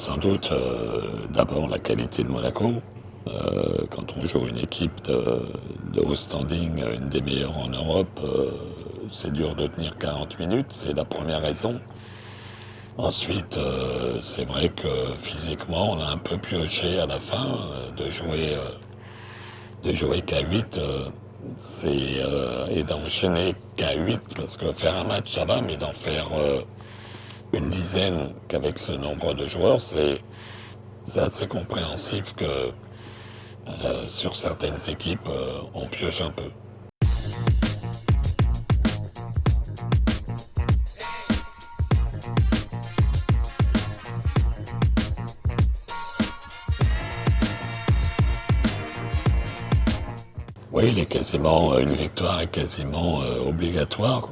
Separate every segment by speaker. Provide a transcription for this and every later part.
Speaker 1: sans doute d'abord la qualité de Monaco. Quand on joue une équipe de haut standing, une des meilleures en Europe, c'est dur de tenir 40 minutes, c'est la première raison. Ensuite, c'est vrai que physiquement, on a un peu pioché à la fin de jouer K8 et d'enchaîner K8 parce que faire un match ça va, mais d'en faire une dizaine qu'avec ce nombre de joueurs, c'est assez compréhensif que sur certaines équipes, on pioche un peu. Oui, une victoire est quasiment obligatoire.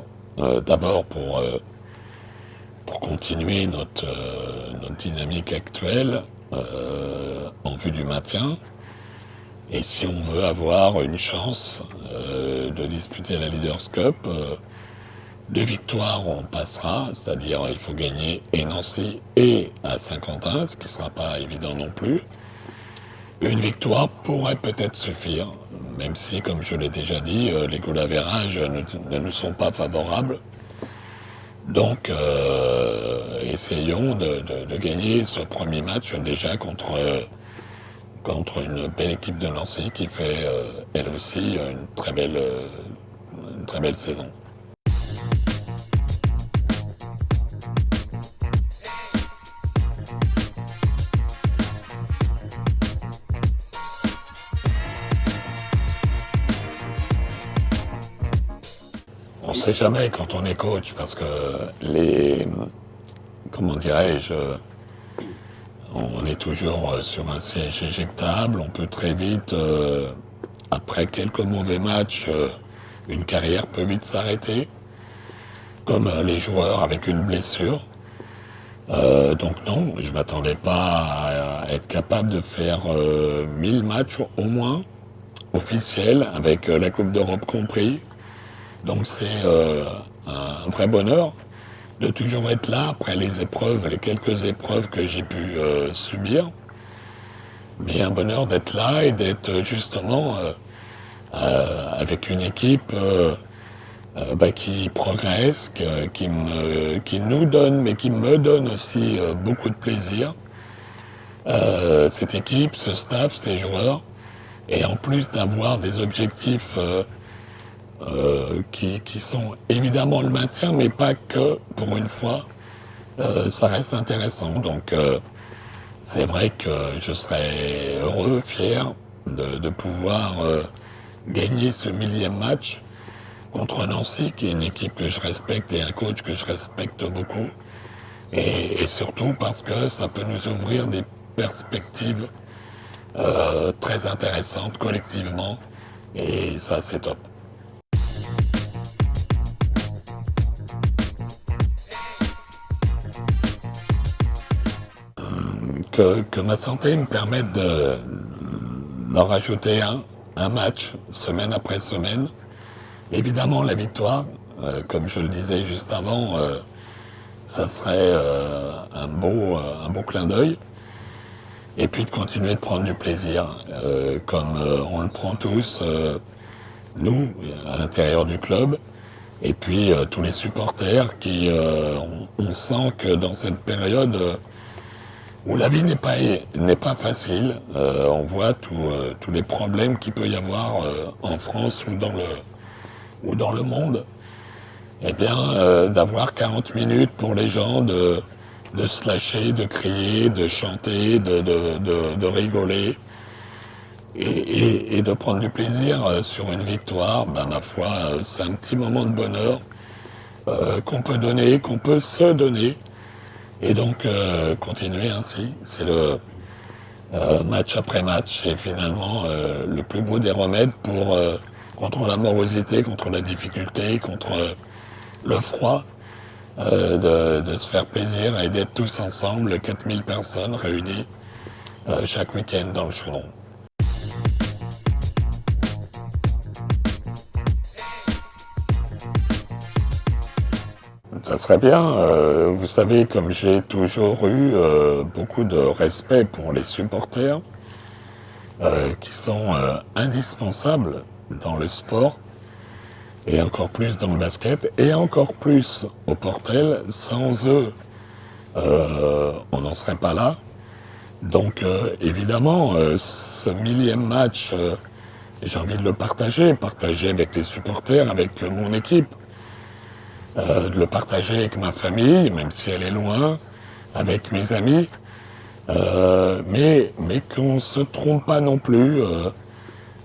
Speaker 1: D'abord pour continuer notre dynamique actuelle en vue du maintien. Et si on veut avoir une chance de disputer la Leaders Cup, 2 victoires on passera, c'est-à-dire il faut gagner et Nancy et à Saint-Quentin, ce qui ne sera pas évident non plus. Une victoire pourrait peut-être suffire, même si, comme je l'ai déjà dit, les goal average ne nous sont pas favorables. Donc, essayons de gagner ce premier match déjà contre une belle équipe de Nancy qui fait, elle aussi, une très belle saison. On ne sait jamais quand on est coach parce que comment dirais-je, on est toujours sur un siège éjectable, on peut très vite, après quelques mauvais matchs, une carrière peut vite s'arrêter, comme les joueurs avec une blessure. Donc non, je ne m'attendais pas à être capable de faire 1000 matchs au moins, officiels, avec la Coupe d'Europe compris. Donc c'est un vrai bonheur de toujours être là après les quelques épreuves que j'ai pu subir. Mais un bonheur d'être là et d'être justement avec une équipe qui progresse, qui nous donne, mais qui me donne aussi beaucoup de plaisir. Cette équipe, ce staff, ces joueurs, et en plus d'avoir des objectifs qui sont évidemment le maintien, mais pas que pour une fois. Ça reste intéressant. Donc c'est vrai que je serais heureux, fier de pouvoir gagner ce 1000e match contre Nancy, qui est une équipe que je respecte et un coach que je respecte beaucoup. Et surtout parce que ça peut nous ouvrir des perspectives très intéressantes collectivement. Et ça, c'est top. Que ma santé me permette d'en rajouter un match, semaine après semaine. Évidemment, la victoire, comme je le disais juste avant, ça serait un beau clin d'œil. Et puis de continuer de prendre du plaisir, comme on le prend tous, nous, à l'intérieur du club. Et puis tous les supporters on sent que dans cette période où la vie n'est pas facile, on voit tous les problèmes qu'il peut y avoir en France ou dans le monde. Eh bien, d'avoir 40 minutes pour les gens de se lâcher, de crier, de chanter, de rigoler et de prendre du plaisir sur une victoire, ma foi, c'est un petit moment de bonheur qu'on peut donner, qu'on peut se donner. Et donc, continuer ainsi. C'est le match après match et finalement le plus beau des remèdes contre la morosité, contre la difficulté, contre le froid, de se faire plaisir et d'être tous ensemble, 4000 personnes réunies chaque week-end dans le Chaudron. Ça serait bien. Vous savez, comme j'ai toujours eu beaucoup de respect pour les supporters, qui sont indispensables dans le sport, et encore plus dans le basket, et encore plus au Portel. Sans eux, on n'en serait pas là. Donc évidemment, ce millième match, j'ai envie de le partager avec les supporters, avec mon équipe, de le partager avec ma famille, même si elle est loin, avec mes amis, mais qu'on ne se trompe pas non plus.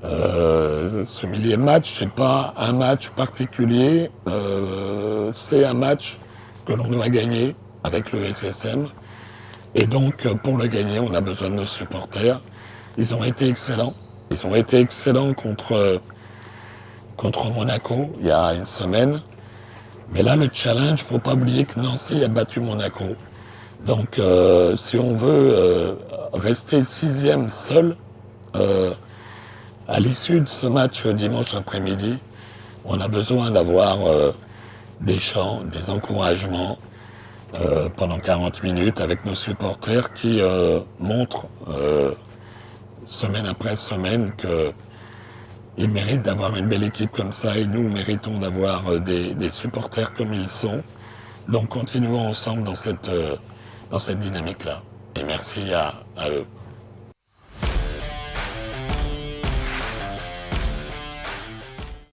Speaker 1: Ce millième match, c'est pas un match particulier, c'est un match que l'on doit gagner avec le SSM. Et donc, pour le gagner, on a besoin de nos supporters. Ils ont été excellents. Ils ont été excellents contre Monaco il y a une semaine. Mais là, le challenge, faut pas oublier que Nancy a battu Monaco. Donc, si on veut rester sixième seul, à l'issue de ce match dimanche après-midi, on a besoin d'avoir des chants, des encouragements pendant 40 minutes avec nos supporters qui montrent semaine après semaine qu'ils méritent d'avoir une belle équipe comme ça et nous méritons d'avoir des supporters comme ils sont. Donc continuons ensemble dans cette dynamique-là. Et merci à eux.